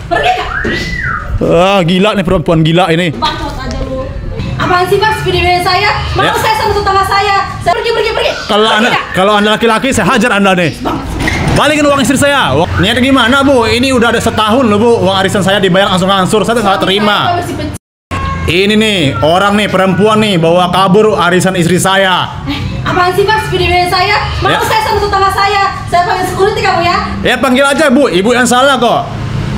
Pergi gak? Gila nih perempuan gila ini. Bacot aja lu. Apaan sih Mas video saya? Malu saya sama tetangga saya. Saya pergi. Kalau anda laki-laki saya hajar anda nih. Balikin uang istri saya. Niat gimana Bu? Ini udah ada setahun loh Bu. Uang arisan saya dibayar langsung-langsung. Saya salah terima. Ini nih orang nih perempuan nih bawa kabur arisan istri saya. Apaan sih Mas video saya? Malu saya sama tetangga saya. Saya panggil security kamu ya. Ya panggil aja Bu. Ibu yang salah kok.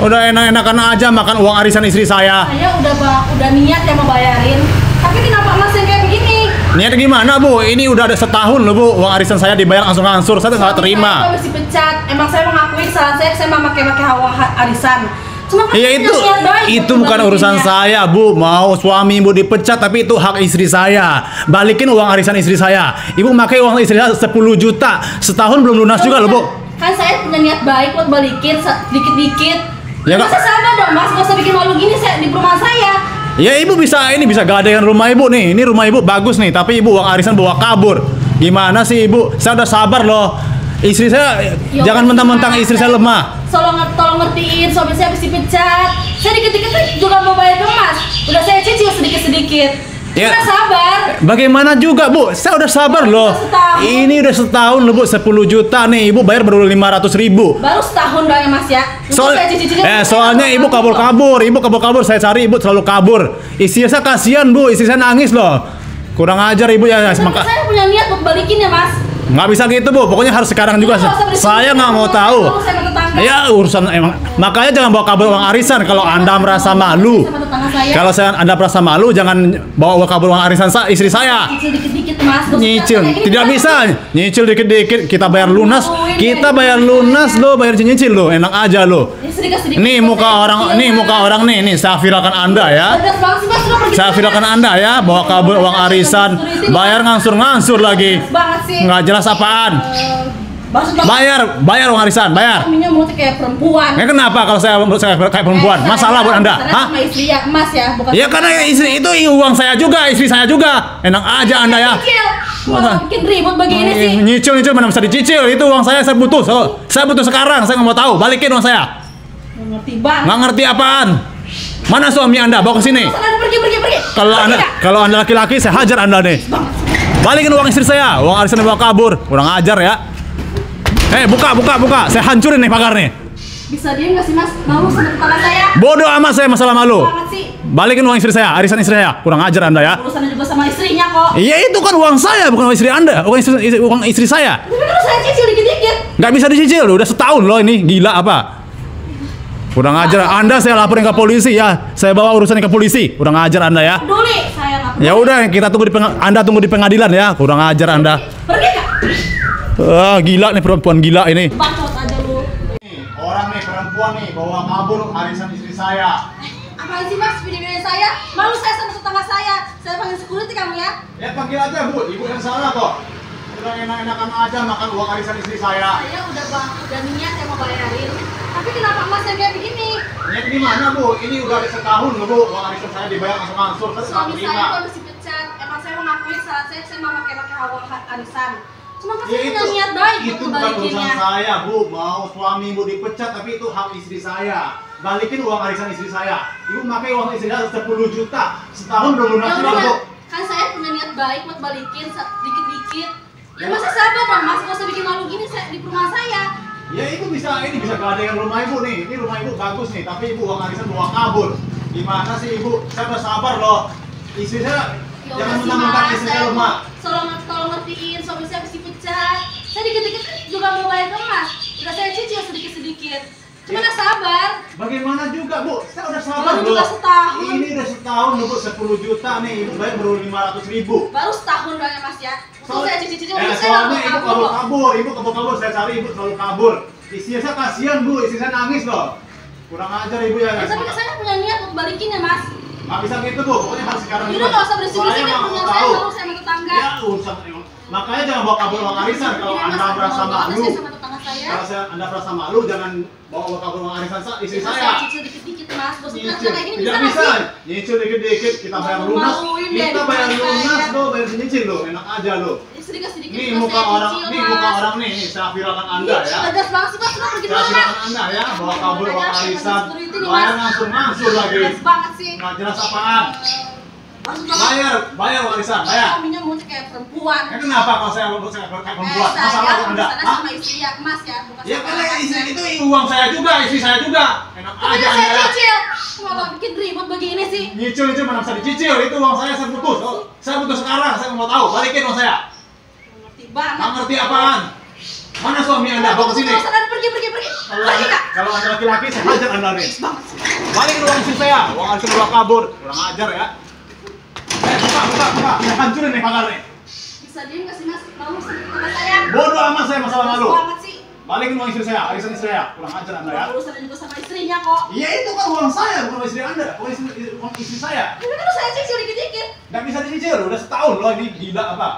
Udah enak-enakan aja makan uang arisan istri saya. Saya udah niat ya mau bayarin. Tapi kenapa Mas yang kayak begini? Niat gimana Bu? Ini udah ada setahun loh Bu. Uang arisan saya dibayar langsung-langsung. Saya salah terima. Saya mesti pecat. Emang saya mengakui kesalahan saya mau pakai uang arisan. Cuma kan Iya itu bukan urusan saya Bu. Mau suami Ibu dipecat tapi itu hak istri saya. Balikin uang arisan istri saya. Ibu pakai uang istri saya 10 juta. Setahun belum lunas juga loh Bu. Kan saya punya niat baik buat balikin dikit-dikit. Ya, Masa sabar dong Mas, gak usah bikin malu gini di perumahan saya. Ya Ibu bisa gadein rumah Ibu nih. Ini rumah Ibu bagus nih, tapi Ibu uang arisan bawa kabur. Gimana sih Ibu? Saya udah sabar loh. Istri saya jangan mentang-mentang istri saya lemah. Tolong ngertiin, suami saya habis dipecat. Saya dikit-dikit juga mau bayar ke Mas. Udah saya cicil sedikit-sedikit. Ya. Kita sabar. Bagaimana juga Bu? Saya udah sabar loh. Ini udah setahun loh Bu, 10 juta nih. Ibu bayar baru 500.000. Baru setahun doang ya Mas ya. Soalnya Ibu kabur-kabur. Saya cari Ibu selalu kabur. Istri saya kasihan Bu, istri saya nangis loh. Kurang ajar Ibu ya. Saya punya niat buat balikin ya Mas. Nggak bisa gitu Bu, pokoknya harus sekarang juga. Saya nggak mau tahu. Ya urusan emang. Makanya jangan bawa kabur uang arisan kalau Anda merasa malu. Kalau Anda merasa malu, jangan bawa kabur uang arisan istri saya. Nyicil dikit-dikit Mas. Nyicil, tidak bisa. Nyicil dikit-dikit, kita bayar lunas. Kita bayar lunas loh, bayar nyicil loh, enak aja loh. Nih muka orang nih, saya viralkan Anda ya. Saya viralkan Anda ya, bawa kabur uang arisan, bayar ngangsur-ngangsur lagi. Nggak jelas apaan. Bayar uang arisan, bayar. Suaminya mulutnya kayak perempuan. Ya kenapa kalau saya kayak perempuan? Masalah buat Anda? Hah? Sama istri ya, Mas ya, bukan. Ya karena istri itu uang saya juga, istri saya juga. Enak aja Anda ya. Wah, bikin ribut begini sih. Nyicil mana bisa dicicil? Itu uang saya butuh. Saya butuh sekarang, saya nggak mau tahu. Balikin uang saya. Nggak ngerti banget. Nggak ngerti apaan? Mana suami Anda? Bawa ke sini. Pergi. Kalau Anda laki-laki, saya hajar Anda nih. Balikin uang istri saya. Uang arisan dibawa kabur. Kurang ajar ya. Buka. Saya hancurin nih pagar nih. Bisa diem nggak sih Mas? Malu sama tetangga saya. Bodoh amat saya masalah malu. Banget sih. Balikin uang istri saya, arisan istri saya. Kurang ajar Anda ya. Urusannya juga sama istrinya kok. Iya itu kan uang saya, bukan uang istri Anda. Uang istri saya. Tapi kan saya cicil dikit-dikit. Nggak bisa dicicil, udah setahun loh ini. Gila apa? Kurang ajar. Anda saya laporin ke polisi ya. Saya bawa urusannya ke polisi. Kurang ajar Anda ya. Peduli, saya nggak peduli. Ya udah, kita tunggu Anda tunggu di pengadilan ya. Kurang ajar Anda. Pergi gak? Gila nih perempuan gila ini. Bacot aja lu. Orang nih perempuan nih bawa kabur arisan istri saya. Apaan sih Mas video saya? Malu saya sama tetangga saya. Saya panggil security kamu ya. Ya panggil aja Bu, Ibu yang salah kok. Udah enak-enakan aja makan uang arisan istri saya. Saya udah niat ya mau bayarin. Tapi kenapa Mas yang kayak begini? Niat gimana Bu? Ini udah ada setahun loh Bu, uang arisan saya dibayar langsung-langsung. Saya Suami terima. saya tuh mesti pecat. Emang saya mengakui kesalahan saya mau pakai uang arisan. Cuma kan saya punya niat baik itu buat bukan urusan balikinnya. saya Bu. Mau suami Ibu dipecat tapi itu hak istri saya. Balikin uang arisan istri saya. Ibu pakai uang istri saya 10 juta. Setahun belum lunas juga Bu. Kan saya punya niat baik buat balikin dikit-dikit. Ya masa sabar dong Mas, gak usah bikin malu gini di perumahan saya. Ya Ibu bisa gadein rumah Ibu nih. Ini rumah Ibu bagus nih, tapi Ibu uang arisan bawa kabur. Gimana sih Ibu? Saya udah sabar loh. Istri saya jangan mentang-mentang istri saya lemah. Tolong ngertiin, suami saya habis dipecat. Saya dikit-dikit juga mau bayar ke Mas. Udah saya cicil sedikit-sedikit. Cuma nggak sabar. Bagaimana juga Bu? Saya udah sabar Baru loh. juga setahun. Ini udah setahun loh Bu, 10 juta nih. Ibu bayar baru 500.000. Baru setahun doang ya Mas ya. Untuk saya cicil-cicil, saya soalnya nggak Ibu kabur. Ibu kabur. Saya cari Ibu selalu kabur. Istri saya kasihan Bu, istri saya nangis loh. Kurang ajar Ibu ya. Tapi saya punya niat untuk balikin ya Mas. Nggak bisa gitu Bu, pokoknya harus sekarang Udah nggak usah bersih-bersih kan punya saya, baru saya sama tetangga. Ya urusan makanya jangan bawa kabur uang arisan kalau Anda merasa malu. Saya sama tetangga saya. Kalau Anda merasa malu jangan bawa kabur uang arisan istri Saya saya. cicil dikit-dikit Mas, bos Nyicil. kayak gini Tidak nggak bisa. sih? Nyicil dikit-dikit kita bayar lunas. Malu-maluin deh, Kita bayar dibilang lunas saya. lo, bayar nyicil lo. Enak aja lo. Sedikit-sedikit Nih juga muka saya orang, cicil, nih Mas. muka orang nih, saya viralkan Anda ya. Tegas banget sih Mas, kenapa begitu Saya Mas? viralkan Anda ya, bawa kabur, bawa arisan, Security nih, bayar Mas. ngangsur lagi. Tegas banget sih. Nggak jelas apaan. Maksud banget. Bayar warisan, bayar. Suaminya mau kayak perempuan. Ya kenapa kalau saya kayak perempuan? Saya Masalah itu Anda? urusannya Hah? sama istri ya, Mas ya, bukan Ya sama karena Mas, istri ya. itu uang saya juga, istri saya juga. Enak Tapi aja kan saya Anda. cicil. Malah bikin ribut begini sih. Nyicil mana bisa dicicil? Itu uang saya putus. Oh, saya butuh sekarang, saya mau tahu. Balikin uang saya. Ngerti banget. Nggak ngerti apaan? Mana suami Anda? Bawa ke sini. Nggak usah, pergi. Pergi Kak. Kalau Anda laki-laki, saya hajar Anda nih. Balikin uang istri saya. Uang istri bawa kabur. Kurang ajar ya. Buka. Saya hancurin nih pagar nih. Bisa diem nggak sih Mas? Malu sama saya. Bodoh amat saya masalah malu. Tegas banget sih. Balikin uang istri saya, arisan istri saya. Kurang ajar Anda ya. Urusannya juga sama istrinya kok. Iya itu kan uang saya, bukan istri Anda. Uang istri saya. Tapi kan saya cicil dikit-dikit. Nggak bisa dicicil, udah setahun loh ini gila apa?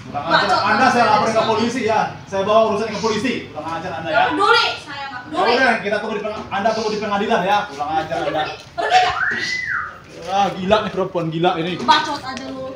Kurang ajar Bacot Anda, banget saya saya laporin ke suami. polisi ya. Saya bawa urusan ke polisi. Kurang ajar Anda ya. Nggak peduli. Saya nggak Ya peduli. udah, kita tunggu Anda tunggu di pengadilan ya. Kurang ajar Anda. Pergi Kak. Ah, gila nih perempuan gila ini. Bacot aja lu.